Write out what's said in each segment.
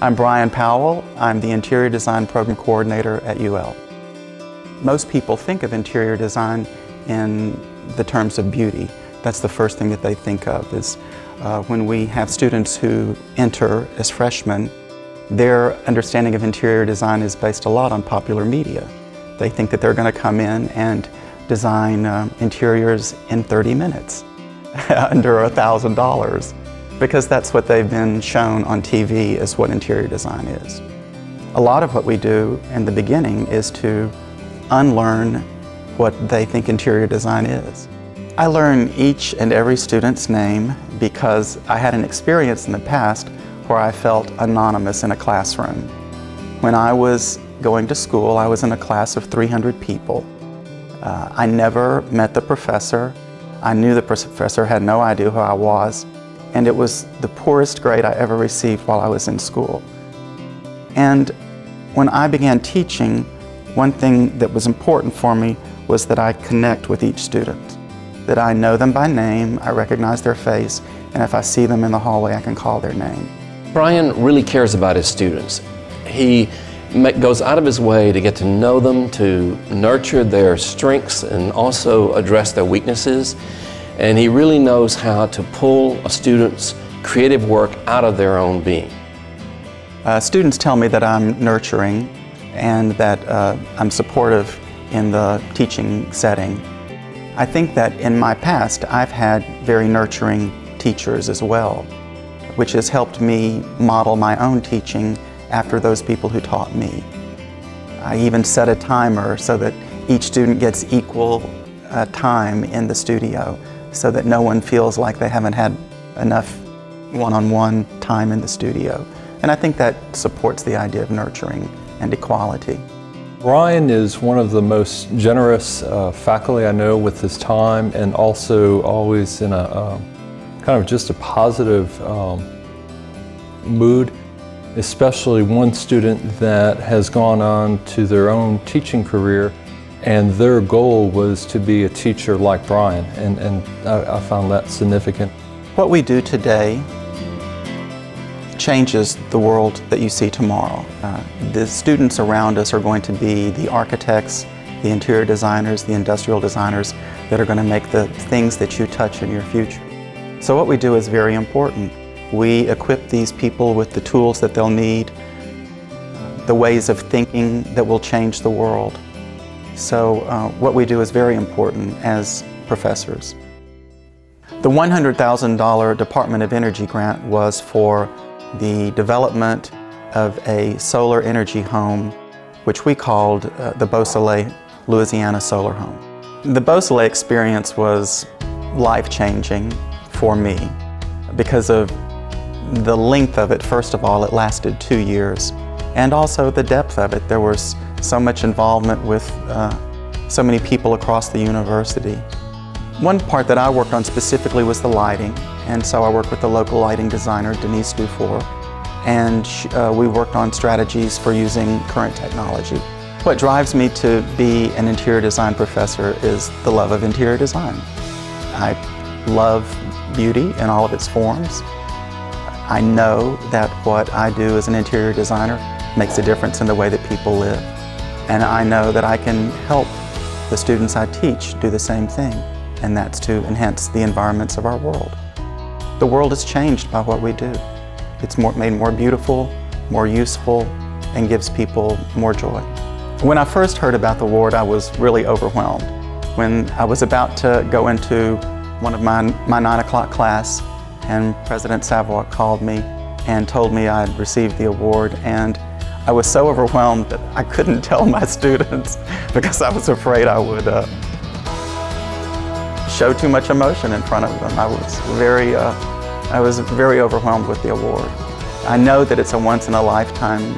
I'm Brian Powell. I'm the Interior Design Program Coordinator at UL. Most people think of interior design in the terms of beauty. That's the first thing that they think of is when we have students who enter as freshmen, their understanding of interior design is based a lot on popular media. They think that they're going to come in and design interiors in 30 minutes under $1,000 because that's what they've been shown on TV as what interior design is. A lot of what we do in the beginning is to unlearn what they think interior design is. I learn each and every student's name because I had an experience in the past where I felt anonymous in a classroom. When I was going to school, I was in a class of 300 people. I never met the professor. I knew the professor had no idea who I was, and it was the poorest grade I ever received while I was in school. And when I began teaching, one thing that was important for me was that I connect with each student, that I know them by name, I recognize their face, and if I see them in the hallway, I can call their name. Brian really cares about his students. He goes out of his way to get to know them, to nurture their strengths and also address their weaknesses. And he really knows how to pull a student's creative work out of their own being. Students tell me that I'm nurturing and that I'm supportive in the teaching setting. I think that in my past I've had very nurturing teachers as well, which has helped me model my own teaching after those people who taught me. I even set a timer so that each student gets equal time in the studio so that no one feels like they haven't had enough one-on-one time in the studio. And I think that supports the idea of nurturing and equality. Brian is one of the most generous faculty I know with his time, and also always in a kind of just a positive mood, especially one student that has gone on to their own teaching career, and their goal was to be a teacher like Brian, and I found that significant. What we do today changes the world that you see tomorrow. The students around us are going to be the architects, the interior designers, the industrial designers that are going to make the things that you touch in your future. So what we do is very important. We equip these people with the tools that they'll need, the ways of thinking that will change the world. So what we do is very important as professors. The $100,000 Department of Energy grant was for the development of a solar energy home, which we called the Beausoleil, Louisiana Solar Home. The Beausoleil experience was life-changing for me because of the length of it. First of all, it lasted 2 years, and also the depth of it. There was so much involvement with so many people across the university. One part that I worked on specifically was the lighting, and so I worked with the local lighting designer, Denise Dufour, and we worked on strategies for using current technology. What drives me to be an interior design professor is the love of interior design. I love beauty in all of its forms. I know that what I do as an interior designer makes a difference in the way that people live. And I know that I can help the students I teach do the same thing, and that's to enhance the environments of our world. The world is changed by what we do. It's made more beautiful, more useful, and gives people more joy. When I first heard about the award, I was really overwhelmed. When I was about to go into one of my 9 o'clock class, and President Savoy called me and told me I had received the award, and I was so overwhelmed that I couldn't tell my students because I was afraid I would show too much emotion in front of them. I was very overwhelmed with the award. I know that it's a once-in-a-lifetime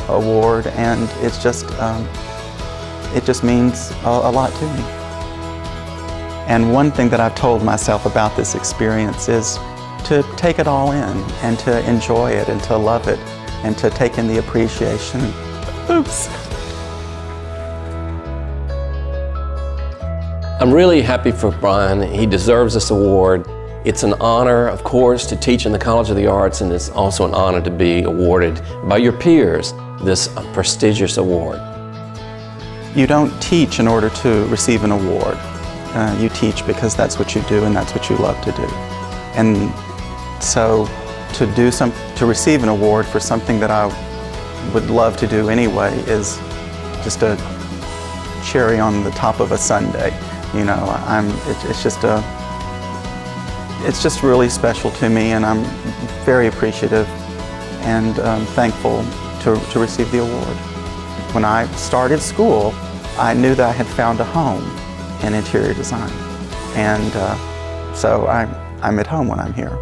award, and it just means a lot to me. And one thing that I've told myself about this experience is to take it all in and to enjoy it and to love it and to take in the appreciation. Oops. I'm really happy for Brian. He deserves this award. It's an honor, of course, to teach in the College of the Arts, and it's also an honor to be awarded by your peers this prestigious award. You don't teach in order to receive an award. You teach because that's what you do and that's what you love to do. And so to receive an award for something that I would love to do anyway is just a cherry on the top of a sundae. You know, it's just really special to me, and I'm very appreciative and thankful to receive the award. When I started school, I knew that I had found a home in interior design, and so I'm at home when I'm here.